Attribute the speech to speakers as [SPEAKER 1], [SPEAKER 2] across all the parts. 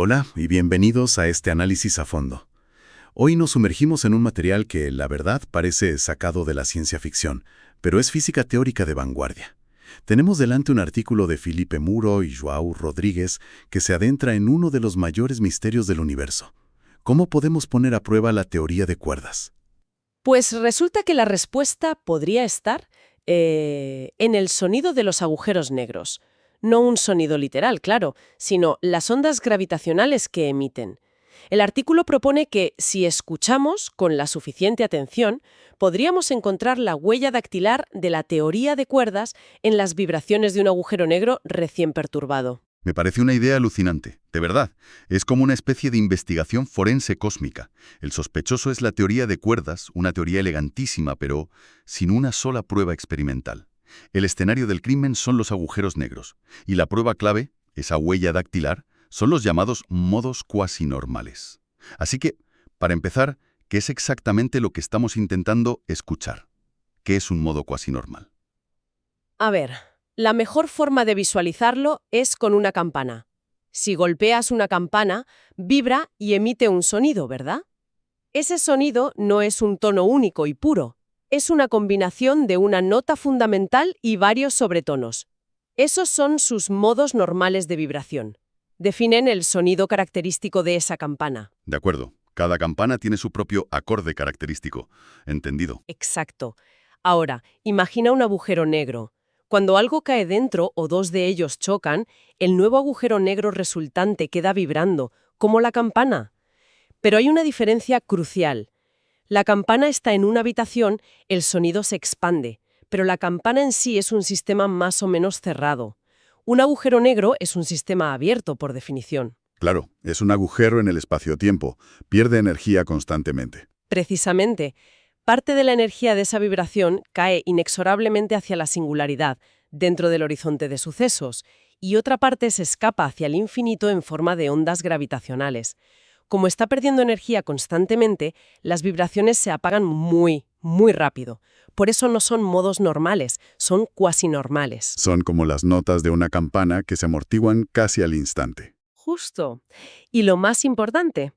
[SPEAKER 1] Hola y bienvenidos a este análisis a fondo. Hoy nos sumergimos en un material que, la verdad, parece sacado de la ciencia ficción, pero es física teórica de vanguardia. Tenemos delante un artículo de Felipe Muro y João Rodríguez que se adentra en uno de los mayores misterios del universo. ¿Cómo podemos poner a prueba la teoría de cuerdas?
[SPEAKER 2] Pues resulta que la respuesta podría estar en el sonido de los agujeros negros. No un sonido literal, claro, sino las ondas gravitacionales que emiten. El artículo propone que, si escuchamos con la suficiente atención, podríamos encontrar la huella dactilar de la teoría de cuerdas en las vibraciones de un agujero negro recién perturbado.
[SPEAKER 3] Me parece una idea alucinante, de verdad. Es como una especie de investigación forense cósmica. El sospechoso es la teoría de cuerdas, una teoría elegantísima, pero sin una sola prueba experimental. El escenario del crimen son los agujeros negros, y la prueba clave, esa huella dactilar, son los llamados modos cuasi normales. Así que, para empezar, ¿qué es exactamente lo que estamos intentando escuchar? ¿Qué es un modo cuasi normal?
[SPEAKER 2] A ver, la mejor forma de visualizarlo es con una campana. Si golpeas una campana, vibra y emite un sonido, ¿verdad? Ese sonido no es un tono único y puro. Es una combinación de una nota fundamental y varios sobretonos. Esos son sus modos normales de vibración. Definen el sonido característico de esa campana.
[SPEAKER 3] De acuerdo, cada campana tiene su propio acorde característico. Entendido.
[SPEAKER 2] Exacto. Ahora, imagina un agujero negro. Cuando algo cae dentro o dos de ellos chocan, el nuevo agujero negro resultante queda vibrando, como la campana. Pero hay una diferencia crucial. La campana está en una habitación, el sonido se expande, pero la campana en sí es un sistema más o menos cerrado. Un agujero negro es un sistema abierto, por definición.
[SPEAKER 3] Claro, es un agujero en el espacio-tiempo. Pierde energía constantemente.
[SPEAKER 2] Precisamente, parte de la energía de esa vibración cae inexorablemente hacia la singularidad, dentro del horizonte de sucesos, y otra parte se escapa hacia el infinito en forma de ondas gravitacionales. Como está perdiendo energía constantemente, las vibraciones se apagan muy, muy rápido. Por eso no son modos normales, son cuasi normales.
[SPEAKER 3] Son como las notas de una campana que se amortiguan casi al instante.
[SPEAKER 2] Justo. Y lo más importante,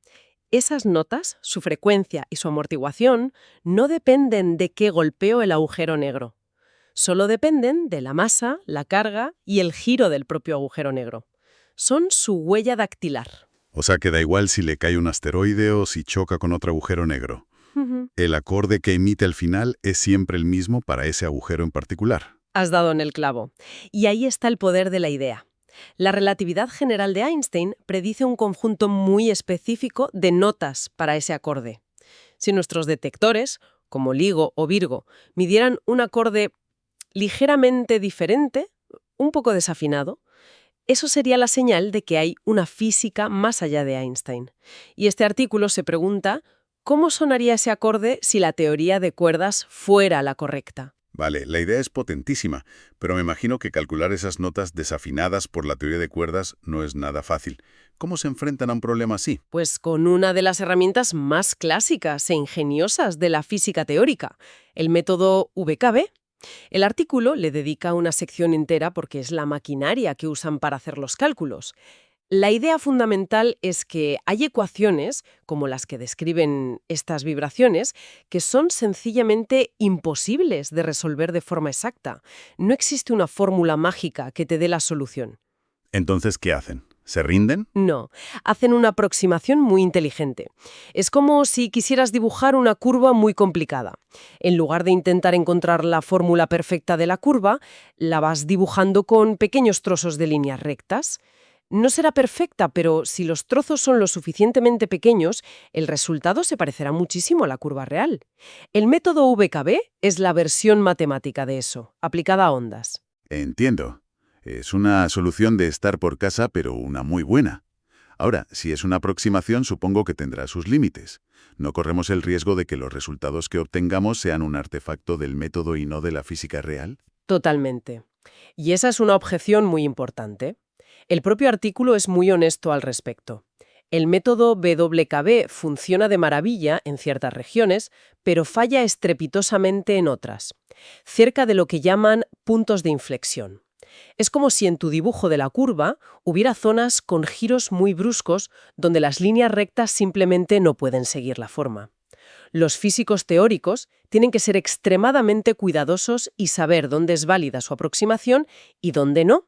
[SPEAKER 2] esas notas, su frecuencia y su amortiguación, no dependen de qué golpeo el agujero negro. Solo dependen de la masa, la carga y el giro del propio agujero negro. Son su huella dactilar.
[SPEAKER 3] O sea que da igual si le cae un asteroide o si choca con otro agujero negro. El acorde que emite al final es siempre el mismo para ese agujero en particular.
[SPEAKER 2] Has dado en el clavo. Y ahí está el poder de la idea. La relatividad general de Einstein predice un conjunto muy específico de notas para ese acorde. Si nuestros detectores, como LIGO o Virgo, midieran un acorde ligeramente diferente, un poco desafinado, eso sería la señal de que hay una física más allá de Einstein. Y este artículo se pregunta cómo sonaría ese acorde si la teoría de cuerdas fuera la correcta.
[SPEAKER 3] Vale, la idea es potentísima, pero me imagino que calcular esas notas desafinadas por la teoría de cuerdas no es nada fácil. ¿Cómo se enfrentan a un problema así?
[SPEAKER 2] Pues con una de las herramientas más clásicas e ingeniosas de la física teórica, el método VKB. El artículo le dedica una sección entera porque es la maquinaria que usan para hacer los cálculos. La idea fundamental es que hay ecuaciones, como las que describen estas vibraciones, que son sencillamente imposibles de resolver de forma exacta. No existe una fórmula mágica que te dé la solución.
[SPEAKER 3] Entonces, ¿qué hacen? ¿Se rinden?
[SPEAKER 2] No, hacen una aproximación muy inteligente. Es como si quisieras dibujar una curva muy complicada. En lugar de intentar encontrar la fórmula perfecta de la curva, la vas dibujando con pequeños trozos de líneas rectas. No será perfecta, pero si los trozos son lo suficientemente pequeños, el resultado se parecerá muchísimo a la curva real. El método VKB es la versión matemática de eso, aplicada a ondas.
[SPEAKER 3] Entiendo. Es una solución de estar por casa, pero una muy buena. Ahora, si es una aproximación, supongo que tendrá sus límites. No corremos el riesgo de que los resultados que obtengamos sean un artefacto del método y no de la física real.
[SPEAKER 2] Totalmente. Y esa es una objeción muy importante. El propio artículo es muy honesto al respecto. El método WKB funciona de maravilla en ciertas regiones, pero falla estrepitosamente en otras, cerca de lo que llaman puntos de inflexión. Es como si en tu dibujo de la curva hubiera zonas con giros muy bruscos donde las líneas rectas simplemente no pueden seguir la forma. Los físicos teóricos tienen que ser extremadamente cuidadosos y saber dónde es válida su aproximación y dónde no.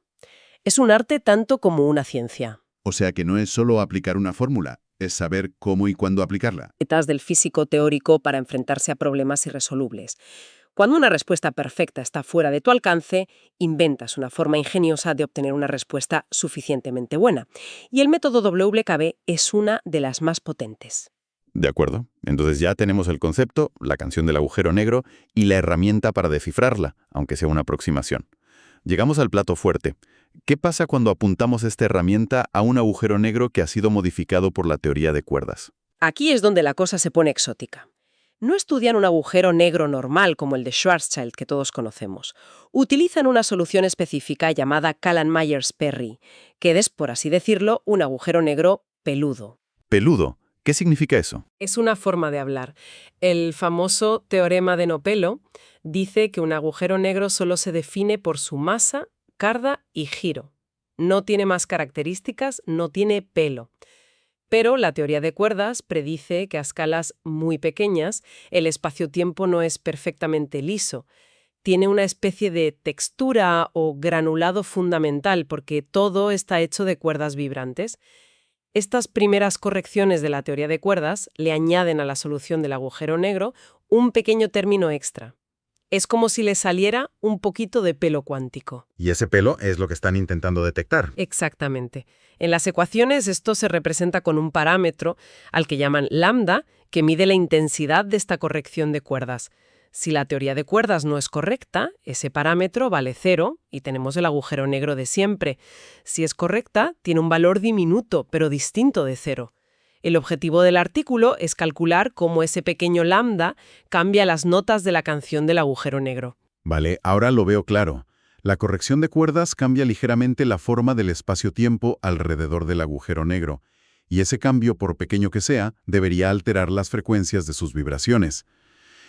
[SPEAKER 2] Es un arte tanto como una ciencia.
[SPEAKER 4] O sea que no es solo aplicar una fórmula, es saber cómo y cuándo aplicarla.
[SPEAKER 2] Etapas del físico teórico para enfrentarse a problemas irresolubles. Cuando una respuesta perfecta está fuera de tu alcance, inventas una forma ingeniosa de obtener una respuesta suficientemente buena. Y el método WKB es una de las más potentes.
[SPEAKER 3] De acuerdo. Entonces ya tenemos el concepto, la canción del agujero negro y la herramienta para descifrarla, aunque sea una aproximación. Llegamos al plato fuerte. ¿Qué pasa cuando apuntamos esta herramienta a un agujero negro que ha sido modificado por la teoría de cuerdas?
[SPEAKER 2] Aquí es donde la cosa se pone exótica. No estudian un agujero negro normal como el de Schwarzschild que todos conocemos. Utilizan una solución específica llamada Kallan-Myers-Perry, que es, por así decirlo, un agujero negro peludo.
[SPEAKER 3] Peludo. ¿Qué significa eso?
[SPEAKER 2] Es una forma de hablar. El famoso teorema de Nopelo dice que un agujero negro solo se define por su masa, carga y giro. No tiene más características, no tiene pelo. Pero la teoría de cuerdas predice que a escalas muy pequeñas el espacio-tiempo no es perfectamente liso. Tiene una especie de textura o granulado fundamental porque todo está hecho de cuerdas vibrantes. Estas primeras correcciones de la teoría de cuerdas le añaden a la solución del agujero negro un pequeño término extra. Es como si le saliera un poquito de pelo cuántico.
[SPEAKER 4] Y ese pelo es lo que están intentando detectar.
[SPEAKER 2] Exactamente. En las ecuaciones esto se representa con un parámetro al que llaman lambda, que mide la intensidad de esta corrección de cuerdas. Si la teoría de cuerdas no es correcta, ese parámetro vale 0 y tenemos el agujero negro de siempre. Si es correcta, tiene un valor diminuto, pero distinto de 0. El objetivo del artículo es calcular cómo ese pequeño lambda cambia las notas de la canción del agujero negro.
[SPEAKER 1] Vale, ahora lo veo claro. La corrección de cuerdas cambia ligeramente la forma del espacio-tiempo alrededor del agujero negro, y ese cambio, por pequeño que sea, debería alterar las frecuencias de sus vibraciones.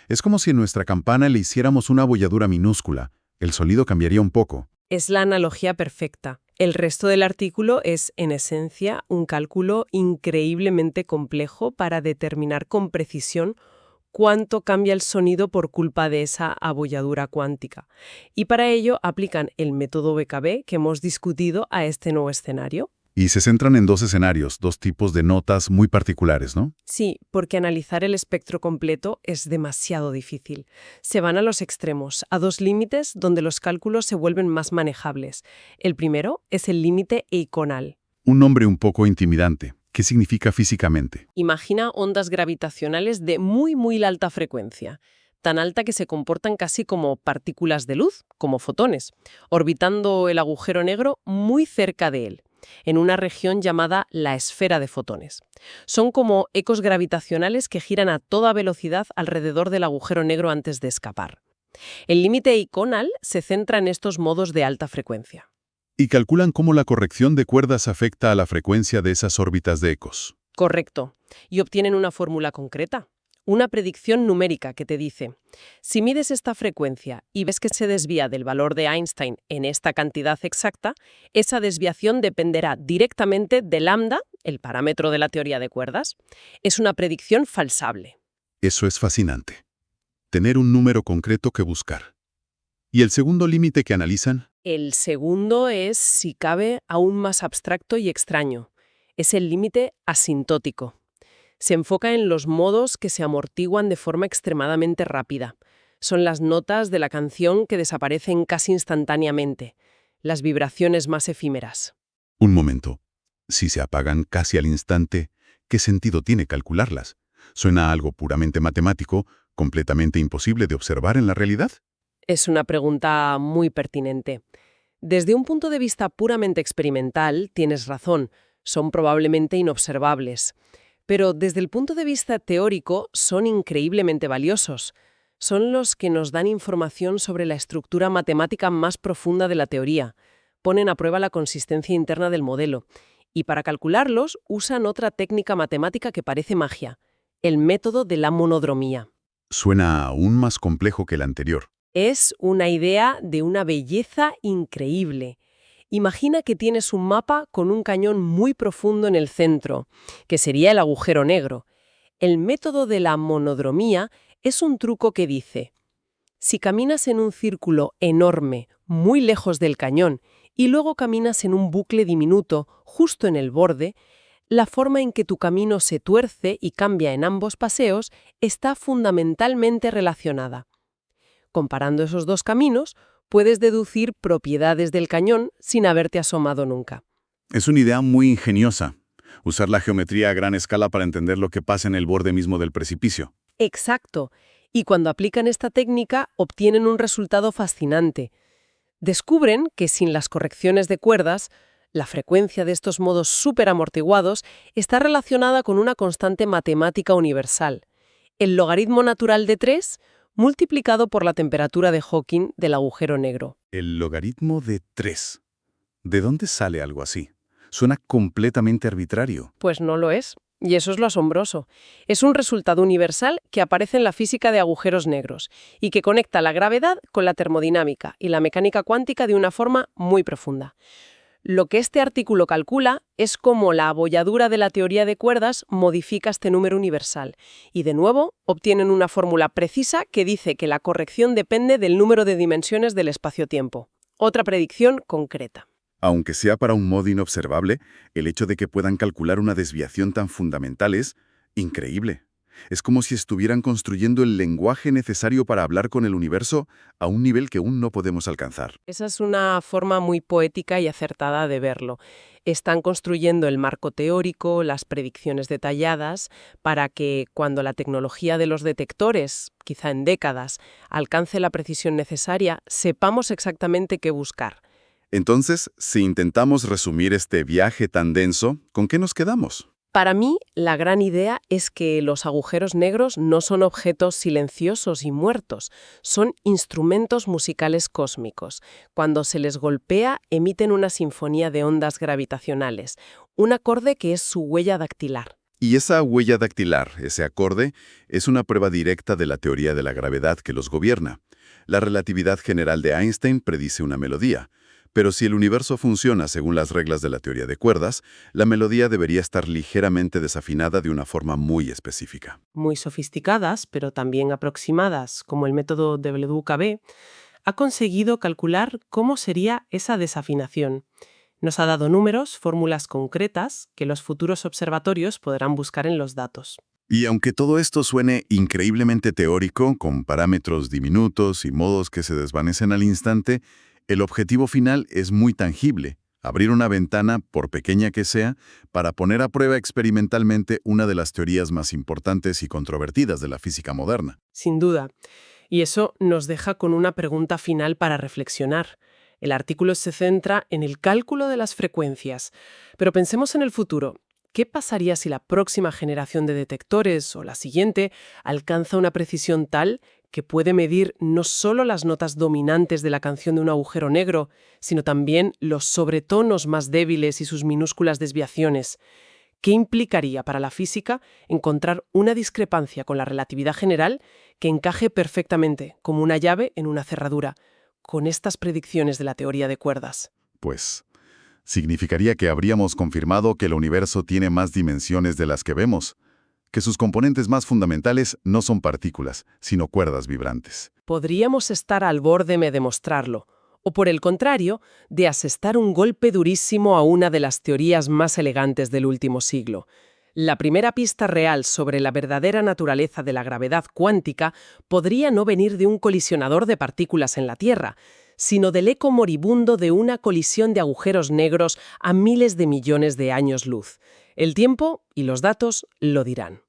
[SPEAKER 1] Es como si en nuestra campana le hiciéramos una abolladura minúscula. El sonido cambiaría un poco.
[SPEAKER 2] Es la analogía perfecta. El resto del artículo es, en esencia, un cálculo increíblemente complejo para determinar con precisión cuánto cambia el sonido por culpa de esa abolladura cuántica. Y para ello aplican el método WKB que hemos discutido a este nuevo escenario.
[SPEAKER 1] Y se centran en dos escenarios, dos tipos de notas muy particulares, ¿no?
[SPEAKER 2] Sí, porque analizar el espectro completo es demasiado difícil. Se van a los extremos, a dos límites donde los cálculos se vuelven más manejables. El primero es el límite eikonal.
[SPEAKER 1] Un nombre un poco intimidante. ¿Qué significa físicamente?
[SPEAKER 2] Imagina ondas gravitacionales de muy alta frecuencia, tan alta que se comportan casi como partículas de luz, como fotones, orbitando el agujero negro muy cerca de él, en una región llamada la esfera de fotones. Son como ecos gravitacionales que giran a toda velocidad alrededor del agujero negro antes de escapar. El límite eikonal se centra en estos modos de alta frecuencia.
[SPEAKER 1] Y calculan cómo la corrección de cuerdas afecta a la frecuencia de esas órbitas de ecos.
[SPEAKER 2] Correcto. Y obtienen una fórmula concreta. Una predicción numérica que te dice, si mides esta frecuencia y ves que se desvía del valor de Einstein en esta cantidad exacta, esa desviación dependerá directamente de lambda, el parámetro de la teoría de cuerdas. Es una predicción falsable.
[SPEAKER 1] Eso es fascinante. Tener un número concreto que buscar. ¿Y el segundo límite que analizan?
[SPEAKER 2] El segundo es, si cabe, aún más abstracto y extraño. Es el límite asintótico. Se enfoca en los modos que se amortiguan de forma extremadamente rápida. Son las notas de la canción que desaparecen casi instantáneamente, las vibraciones más efímeras.
[SPEAKER 1] Un momento. Si se apagan casi al instante, ¿qué sentido tiene calcularlas? ¿Suena a algo puramente matemático, completamente imposible de observar en la realidad?
[SPEAKER 2] Es una pregunta muy pertinente. Desde un punto de vista puramente experimental, tienes razón, son probablemente inobservables. Pero desde el punto de vista teórico son increíblemente valiosos. Son los que nos dan información sobre la estructura matemática más profunda de la teoría. Ponen a prueba la consistencia interna del modelo. Y para calcularlos usan otra técnica matemática que parece magia, el método de la monodromía.
[SPEAKER 1] Suena aún más complejo que el anterior.
[SPEAKER 2] Es una idea de una belleza increíble. Imagina que tienes un mapa con un cañón muy profundo en el centro, que sería el agujero negro. El método de la monodromía es un truco que dice: si caminas en un círculo enorme, muy lejos del cañón, y luego caminas en un bucle diminuto, justo en el borde, la forma en que tu camino se tuerce y cambia en ambos paseos está fundamentalmente relacionada. Comparando esos dos caminos, puedes deducir propiedades del cañón sin haberte asomado nunca.
[SPEAKER 1] Es una idea muy ingeniosa. Usar la geometría a gran escala para entender lo que pasa en el borde mismo del precipicio.
[SPEAKER 2] Exacto. Y cuando aplican esta técnica, obtienen un resultado fascinante. Descubren que sin las correcciones de cuerdas, la frecuencia de estos modos súper amortiguados está relacionada con una constante matemática universal: el logaritmo natural de 3 multiplicado por la temperatura de Hawking del agujero negro.
[SPEAKER 1] El logaritmo de 3. ¿De dónde sale algo así? Suena completamente arbitrario.
[SPEAKER 2] Pues no lo es. Y eso es lo asombroso. Es un resultado universal que aparece en la física de agujeros negros y que conecta la gravedad con la termodinámica y la mecánica cuántica de una forma muy profunda. Lo que este artículo calcula es cómo la abolladura de la teoría de cuerdas modifica este número universal. Y de nuevo, obtienen una fórmula precisa que dice que la corrección depende del número de dimensiones del espacio-tiempo. Otra predicción concreta.
[SPEAKER 1] Aunque sea para un modo inobservable, el hecho de que puedan calcular una desviación tan fundamental es increíble. Es como si estuvieran construyendo el lenguaje necesario para hablar con el universo a un nivel que aún no podemos alcanzar.
[SPEAKER 2] Esa es una forma muy poética y acertada de verlo. Están construyendo el marco teórico, las predicciones detalladas, para que cuando la tecnología de los detectores, quizá en décadas, alcance la precisión necesaria, sepamos exactamente qué buscar.
[SPEAKER 1] Entonces, si intentamos resumir este viaje tan denso, ¿con qué nos quedamos?
[SPEAKER 2] Para mí, la gran idea es que los agujeros negros no son objetos silenciosos y muertos, son instrumentos musicales cósmicos. Cuando se les golpea, emiten una sinfonía de ondas gravitacionales, un acorde que es su huella dactilar.
[SPEAKER 1] Y esa huella dactilar, ese acorde, es una prueba directa de la teoría de la gravedad que los gobierna. La relatividad general de Einstein predice una melodía. Pero si el universo funciona según las reglas de la teoría de cuerdas, la melodía debería estar ligeramente desafinada de una forma muy específica.
[SPEAKER 2] Muy sofisticadas, pero también aproximadas, como el método de WKB, ha conseguido calcular cómo sería esa desafinación. Nos ha dado números, fórmulas concretas, que los futuros observatorios podrán buscar en los datos.
[SPEAKER 1] Y aunque todo esto suene increíblemente teórico, con parámetros diminutos y modos que se desvanecen al instante, el objetivo final es muy tangible: abrir una ventana, por pequeña que sea, para poner a prueba experimentalmente una de las teorías más importantes y controvertidas de la física moderna.
[SPEAKER 2] Sin duda. Y eso nos deja con una pregunta final para reflexionar. El artículo se centra en el cálculo de las frecuencias, pero pensemos en el futuro. ¿Qué pasaría si la próxima generación de detectores o la siguiente alcanza una precisión tal que puede medir no solo las notas dominantes de la canción de un agujero negro, sino también los sobretonos más débiles y sus minúsculas desviaciones? ¿Qué implicaría para la física encontrar una discrepancia con la relatividad general que encaje perfectamente, como una llave en una cerradura, con estas predicciones de la teoría de cuerdas?
[SPEAKER 1] Pues, significaría que habríamos confirmado que el universo tiene más dimensiones de las que vemos, que sus componentes más fundamentales no son partículas, sino cuerdas vibrantes.
[SPEAKER 2] Podríamos estar al borde de demostrarlo, o por el contrario, de asestar un golpe durísimo a una de las teorías más elegantes del último siglo. La primera pista real sobre la verdadera naturaleza de la gravedad cuántica podría no venir de un colisionador de partículas en la Tierra, sino del eco moribundo de una colisión de agujeros negros a miles de millones de años luz. El tiempo y los datos lo dirán.